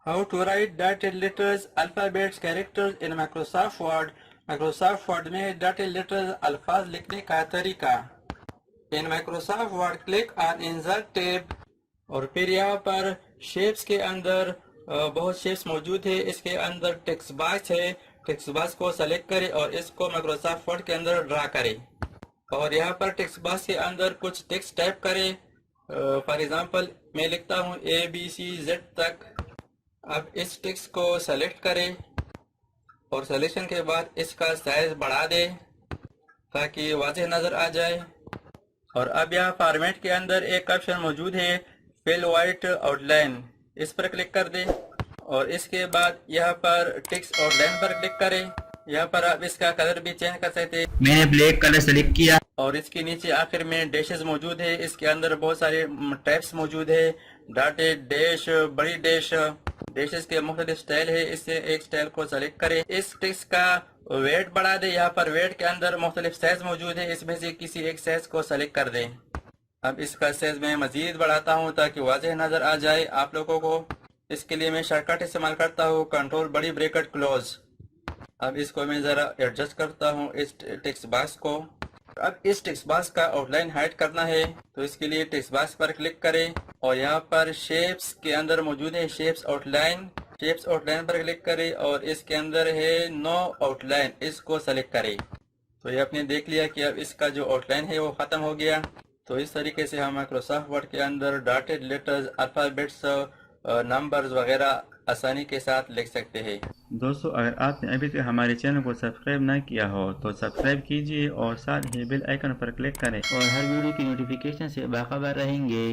How to write dotted letters, alphabets, characters in Microsoft Word. Microsoft Word में dotted letters अल्फाज लिखने का तरीका. In Microsoft Word click on Insert tab और फिर यहाँ पर शेप्स के अंदर बहुत शेप्स मौजूद है. इसके अंदर टेक्स्ट बॉक्स है. टेक्स्ट बॉक्स को सेलेक्ट करें और इसको Microsoft Word के अंदर ड्रा करें और यहाँ पर टेक्स्ट बॉक्स के अंदर कुछ टेक्स्ट टाइप करें. फॉर एग्जांपल मैं लिखता हूँ ABCZ तक. अब इस टेक्स्ट को सेलेक्ट करें और सेलेक्शन के बाद इसका साइज बढ़ा दें ताकि वाज़ेह नज़र आ जाए. और अब यहाँ फॉर्मेट के अंदर एक ऑप्शन मौजूद है फिल वाइट आउटलाइन. इस पर क्लिक कर दें और इसके बाद यहाँ पर टेक्स्ट आउटलाइन पर क्लिक करें. यहाँ पर आप इसका कलर भी चेंज कर सकते हैं. मैंने ब्लैक कलर सेलेक्ट किया और इसके नीचे आखिर में डैशेस मौजूद है. इसके अंदर बहुत सारे टाइप्स मौजूद है. डॉटेड, डैश, बड़ी डैश, डैशेस के मुख्तलिफ स्टाइल है. इससे एक स्टाइल को सेलेक्ट करें. इस टेक्स्ट का वेट बढ़ा दें. यहाँ पर वेट के अंदर मुख्तलिफ साइज मौजूद है. इसमें से किसी एक साइज को सेलेक्ट कर दें. अब इसका साइज मैं मजीद बढ़ाता हूँ ताकि वाज़ेह नज़र आ जाए आप लोगों को. इसके लिए मैं शॉर्टकट इस्तेमाल करता हूँ कंट्रोल बड़ी ब्रैकेट क्लोज. अब इसको मैं ज़रा एडजस्ट करता हूँ इस टेक्स्ट बॉक्स को. अब इस टेक्स्ट बॉक्स का आउटलाइन हाइड करना है तो इसके लिए टेक्स्ट बॉक्स पर क्लिक करें और यहाँ पर शेप्स के अंदर मौजूद है शेप्स आउटलाइन. शेप्स आउटलाइन पर क्लिक करें और इसके अंदर है नो आउटलाइन. इसको सेलेक्ट करें. तो ये आपने देख लिया कि अब इसका जो आउटलाइन है वो ख़त्म हो गया. तो इस तरीके से हम माइक्रोसॉफ्ट वर्ड के अंदर डॉटेड लेटर्स, अल्फ़ाबेट्स, नंबर्स वगैरह आसानी के साथ लिख सकते हैं. दोस्तों, अगर आपने अभी तक हमारे चैनल को सब्सक्राइब ना किया हो तो सब्सक्राइब कीजिए और साथ ही बेल आइकन पर क्लिक करें और हर वीडियो की नोटिफिकेशन से बाखबर रहेंगे.